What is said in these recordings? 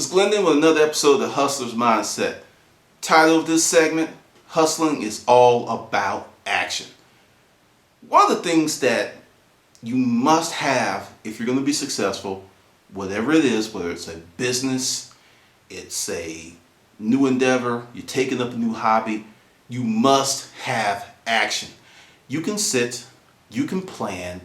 Glendon with another episode of the Hustler's Mindset. Title of this segment, Hustling is all about action. One of the things that you must have if you're going to be successful, whatever it is, whether it's a business, it's a new endeavor, you're taking up a new hobby, you must have action. You can sit, you can plan,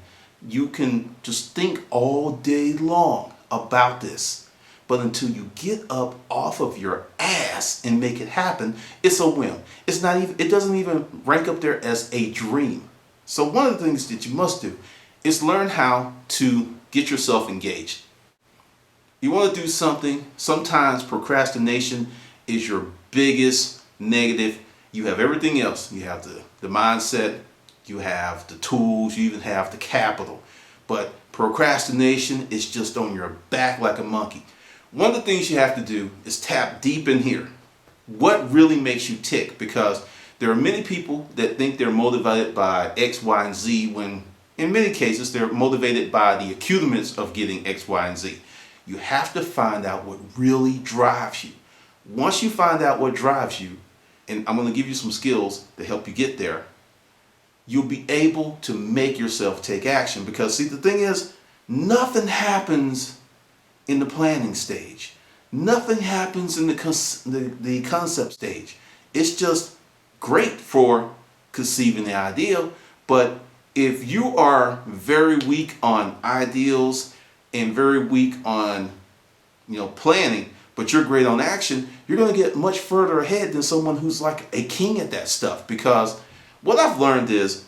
you can just think all day long about this. But until you get up off of your ass and make it happen, it's a whim. It doesn't even rank up there as a dream. So one of the things that you must do is learn how to get yourself engaged. You want to do something, sometimes procrastination is your biggest negative. You have everything else. You have the mindset, you have the tools, you even have the capital. But procrastination is just on your back like a monkey. One of the things you have to do is tap deep in here. What really makes you tick? Because there are many people that think they're motivated by X, Y, and Z when in many cases they're motivated by the accoutrements of getting X, Y, and Z. You have to find out what really drives you. Once you find out what drives you, and I'm going to give you some skills to help you get there, you'll be able to make yourself take action. Because see, the thing is, nothing happens in the planning stage. Nothing happens in the concept stage. It's just great for conceiving the ideal, but if you are very weak on ideals and very weak on planning, but you're great on action, you're going to get much further ahead than someone who's like a king at that stuff. Because what I've learned is,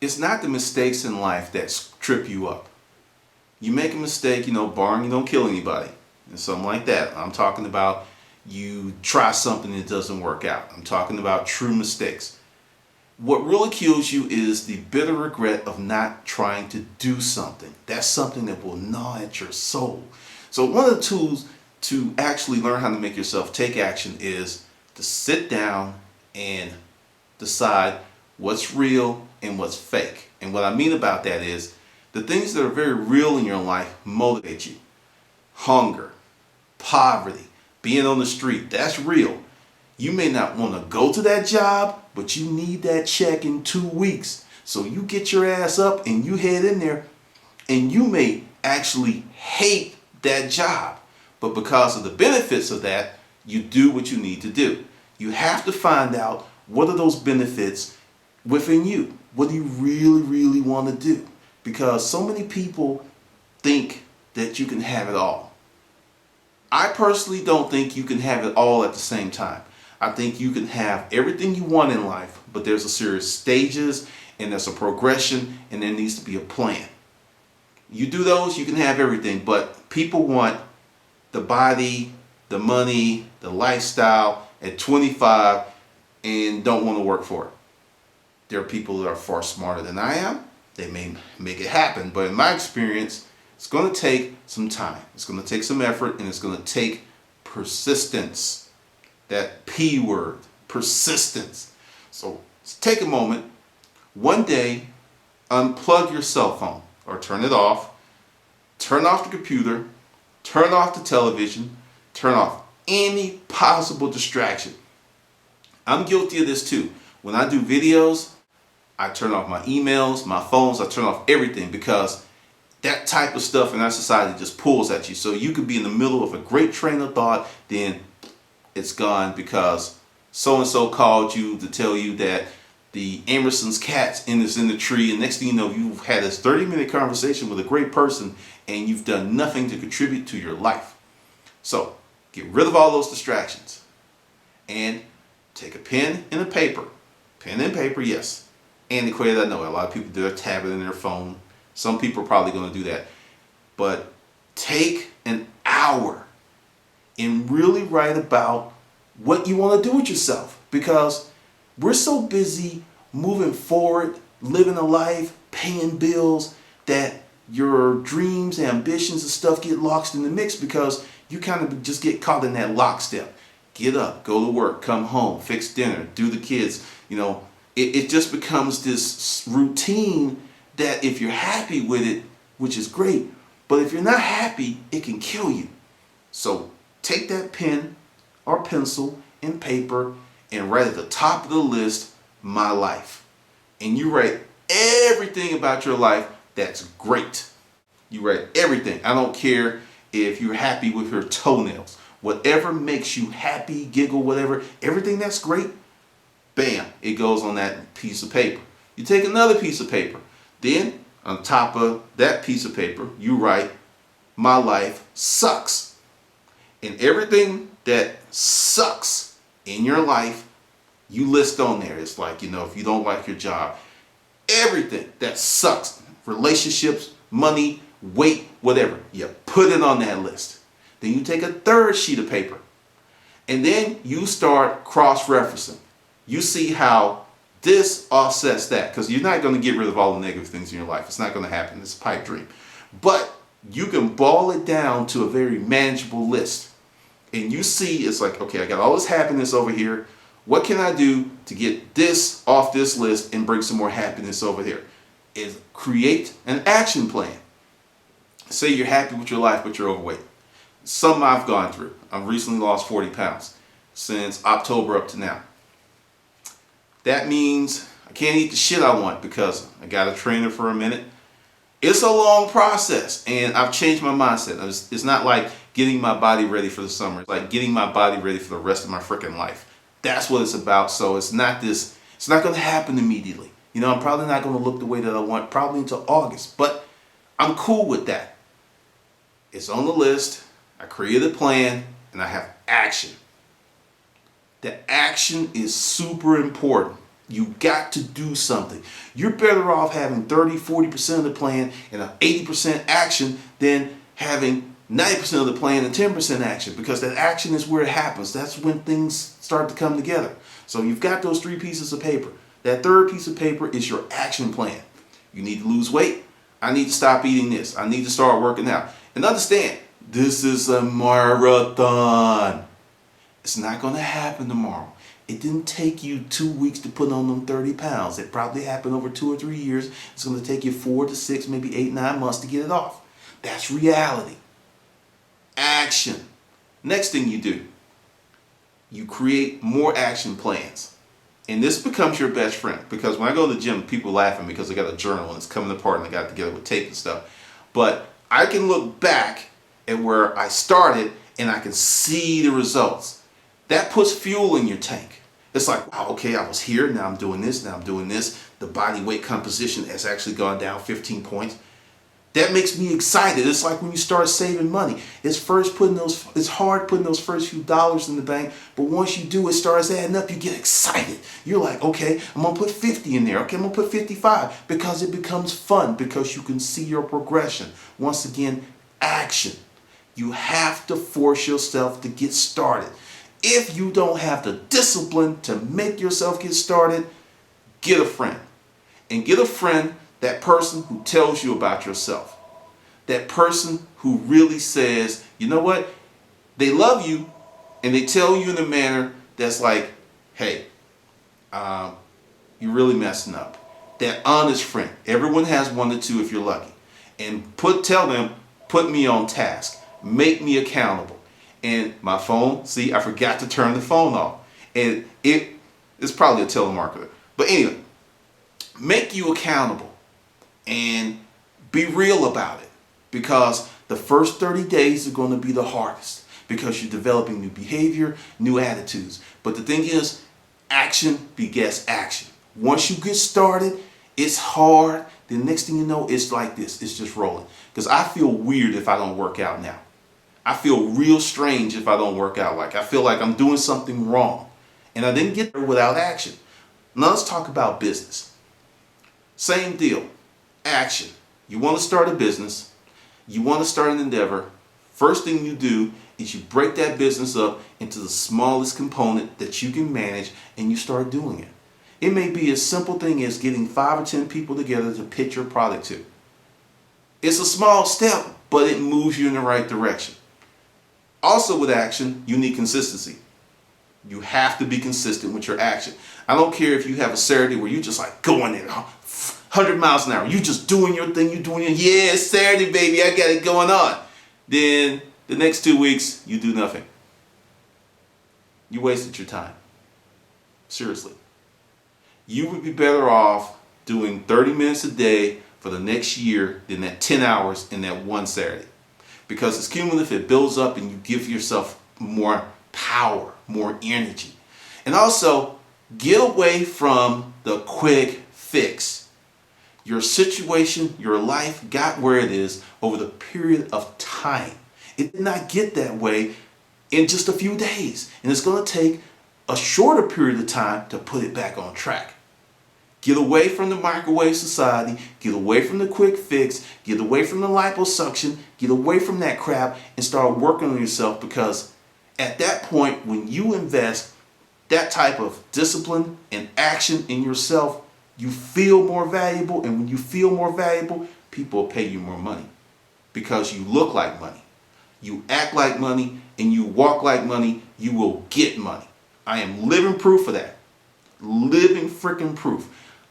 it's not the mistakes in life that trip you up. You make a mistake, barring you don't kill anybody and something like that. I'm talking about you try something and it doesn't work out. I'm talking about true mistakes. What really kills you is the bitter regret of not trying to do something. That's something that will gnaw at your soul. So one of the tools to actually learn how to make yourself take action is to sit down and decide what's real and what's fake. And what I mean about that is, the things that are very real in your life motivate you. Hunger, poverty, being on the street, that's real. You may not want to go to that job, but you need that check in 2 weeks. So you get your ass up and you head in there, and you may actually hate that job. But because of the benefits of that, you do what you need to do. You have to find out what are those benefits within you. What do you really, really want to do? Because so many people think that you can have it all. I personally don't think you can have it all at the same time. I think you can have everything you want in life, but there's a series of stages, and there's a progression, and there needs to be a plan. You do those, you can have everything, but people want the body, the money, the lifestyle at 25 and don't want to work for it. There are people that are far smarter than I am. They may make it happen, but in my experience, it's going to take some time. It's going to take some effort, and it's going to take persistence. That P word, persistence. So take a moment. One day, unplug your cell phone or turn it off. Turn off the computer. Turn off the television. Turn off any possible distraction. I'm guilty of this too. When I do videos, I turn off my emails, my phones, I turn off everything, because that type of stuff in our society just pulls at you. So you could be in the middle of a great train of thought, then it's gone because so-and-so called you to tell you that the Emerson's cat's is in the tree, and next thing you know, you've had this 30-minute conversation with a great person and you've done nothing to contribute to your life. So get rid of all those distractions and take a pen and a paper. Pen and paper, yes. Antiquated, I know a lot of people do their tablet in their phone. Some people are probably going to do that. But take an hour and really write about what you want to do with yourself. Because we're so busy moving forward, living a life, paying bills, that your dreams, ambitions, and stuff get lost in the mix because you kind of just get caught in that lockstep. Get up, go to work, come home, fix dinner, do the kids, It just becomes this routine that if you're happy with it, which is great, but if you're not happy, it can kill you. So take that pen or pencil and paper and write at the top of the list, my life. And you write everything about your life that's great. You write everything. I don't care if you're happy with your toenails. Whatever makes you happy, giggle, whatever, everything that's great, bam, it goes on that piece of paper. You take another piece of paper. Then on top of that piece of paper, you write, my life sucks. And everything that sucks in your life, you list on there. It's like, if you don't like your job, everything that sucks, relationships, money, weight, whatever, you put it on that list. Then you take a third sheet of paper and then you start cross-referencing. You see how this offsets that, because you're not going to get rid of all the negative things in your life. It's not going to happen. It's a pipe dream. But you can boil it down to a very manageable list. And you see, it's like, okay, I got all this happiness over here. What can I do to get this off this list and bring some more happiness over here? Is create an action plan. Say you're happy with your life, but you're overweight. Something I've gone through. I've recently lost 40 pounds since October up to now. That means I can't eat the shit I want because I got a trainer for a minute. It's a long process, and I've changed my mindset. It's not like getting my body ready for the summer. It's like getting my body ready for the rest of my freaking life. That's what it's about. So it's not going to happen immediately. I'm probably not going to look the way that I want probably until August, but I'm cool with that. It's on the list. I created a plan, and I have action. The action is super important. You got to do something. You're better off having 30-40% of the plan and an 80% action than having 90% of the plan and 10% action, because that action is where it happens. That's when things start to come together. So you've got those 3 pieces of paper. That third piece of paper is your action plan. You need to lose weight. I need to stop eating this. I need to start working out. And understand, this is a marathon. It's not going to happen tomorrow. It didn't take you 2 weeks to put on them 30 pounds. It probably happened over 2 or 3 years. It's going to take you 4 to 6, maybe 8, 9 months to get it off. That's reality. Action. Next thing you do, you create more action plans. And this becomes your best friend, because when I go to the gym, people laugh at me because I got a journal and it's coming apart and I got it together with tape and stuff. But I can look back at where I started and I can see the results. That puts fuel in your tank. It's like, wow, okay, I was here, now I'm doing this, now I'm doing this. The body weight composition has actually gone down 15 points. That makes me excited. It's like when you start saving money. It's hard putting those first few dollars in the bank, but once you do, it starts adding up. You get excited. You're like, okay, I'm gonna put 50 in there. Okay, I'm gonna put 55, because it becomes fun, because you can see your progression. Once again, action. You have to force yourself to get started. If you don't have the discipline to make yourself get started, get a friend. And get a friend, that person who tells you about yourself. That person who really says, you know what? They love you, and they tell you in a manner that's like, hey, you're really messing up. That honest friend. Everyone has 1 to 2 if you're lucky. And tell them, put me on task. Make me accountable. And my phone, see, I forgot to turn the phone off. And it's probably a telemarketer. But anyway, make you accountable and be real about it. Because the first 30 days are going to be the hardest, because you're developing new behavior, new attitudes. But the thing is, action begets action. Once you get started, it's hard. The next thing you know, it's like this. It's just rolling. Because I feel weird if I don't work out now. I feel real strange if I don't work out. Like, I feel like I'm doing something wrong. And I didn't get there without action. Now let's talk about business. Same deal. Action. You want to start a business. You want to start an endeavor. First thing you do is you break that business up into the smallest component that you can manage, and you start doing it. It may be a simple thing as getting 5 or 10 people together to pitch your product to. It's a small step, but it moves you in the right direction. Also with action, you need consistency. You have to be consistent with your action. I don't care if you have a Saturday where you just like going in 100 miles an hour. You just doing your thing. You doing your, yeah, it's Saturday, baby. I got it going on. Then The next 2 weeks, you do nothing. You wasted your time. Seriously. You would be better off doing 30 minutes a day for the next year than that 10 hours in that one Saturday. Because it's cumulative, it builds up, and you give yourself more power, more energy. And also, get away from the quick fix. Your situation, your life got where it is over the period of time. It did not get that way in just a few days. And it's going to take a shorter period of time to put it back on track. Get away from the microwave society, get away from the quick fix, get away from the liposuction, get away from that crap and start working on yourself, because at that point, when you invest that type of discipline and action in yourself, you feel more valuable, and when you feel more valuable, people will pay you more money because you look like money. You act like money and you walk like money, you will get money. I am living proof of that. Living freaking proof.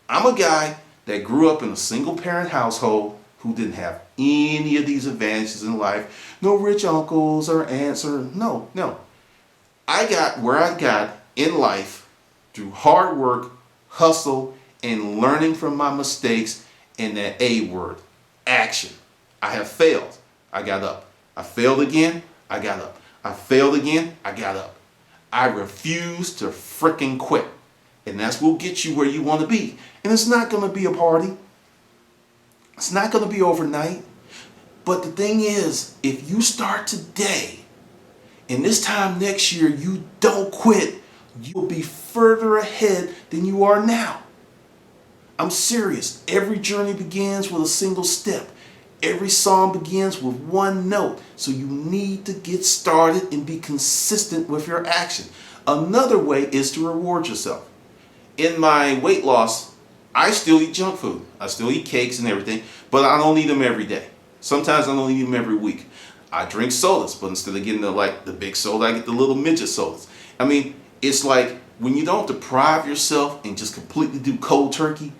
I'm a guy that grew up in a single parent household who didn't have any of these advantages in life. No rich uncles or aunts or no. I got where I got in life through hard work, hustle, and learning from my mistakes, and that A word, action. I have failed. I got up. I failed again. I got up. I failed again. I got up. I refuse to freaking quit. And that's what will get you where you want to be. And it's not going to be a party. It's not going to be overnight. But the thing is, if you start today, and this time next year you don't quit, you will be further ahead than you are now. I'm serious. Every journey begins with a single step. Every song begins with one note. So you need to get started and be consistent with your action. Another way is to reward yourself. In my weight loss, I still eat junk food. I still eat cakes and everything, but I don't eat them every day. Sometimes I don't eat them every week. I drink sodas, but instead of getting the big soda, I get the little midget sodas. I mean, it's like when you don't deprive yourself and just completely do cold turkey,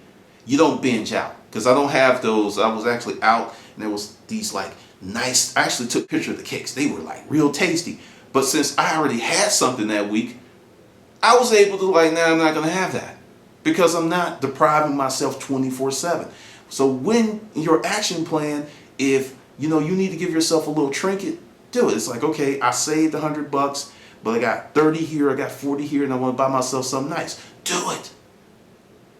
you don't binge out. Because I don't have those. I was actually out and there was these like nice, I actually took a picture of the cakes. They were like real tasty. But since I already had something that week, I was able to I'm not going to have that. Because I'm not depriving myself 24/7. So when your action plan, if you need to give yourself a little trinket, do it. It's like, okay, I saved $100, but I got 30 here, I got 40 here, and I want to buy myself something nice. Do it.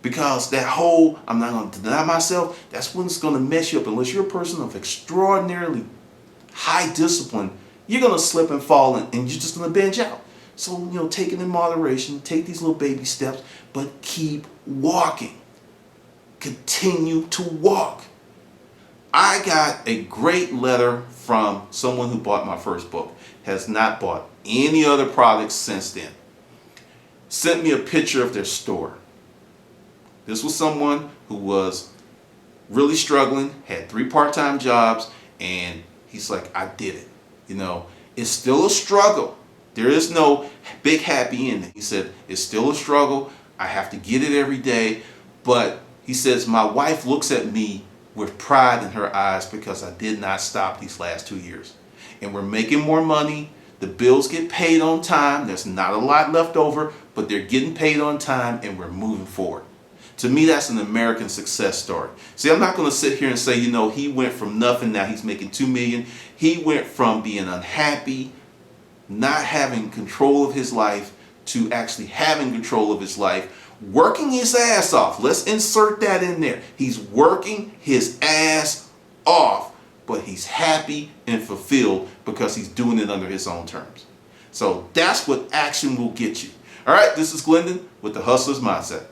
Because that whole, I'm not going to deny myself, that's when it's going to mess you up. Unless you're a person of extraordinarily high discipline, you're going to slip and fall, and you're just going to binge out. So, take it in moderation, take these little baby steps, but keep walking. Continue to walk. I got a great letter from someone who bought my first book, has not bought any other products since then. Sent me a picture of their store. This was someone who was really struggling, had 3 part-time jobs, and he's like, I did it. It's still a struggle. There is no big happy ending. He said, it's still a struggle. I have to get it every day. But he says, my wife looks at me with pride in her eyes because I did not stop these last 2 years. And we're making more money. The bills get paid on time. There's not a lot left over, but they're getting paid on time, and we're moving forward. To me, that's an American success story. See, I'm not going to sit here and say, he went from nothing, now he's making $2 million. He went from being unhappy, not having control of his life, to actually having control of his life, working his ass off. Let's insert that in there. He's working his ass off, but he's happy and fulfilled because he's doing it under his own terms. So that's what action will get you. All right, this is Glendon with the Hustler's Mindset.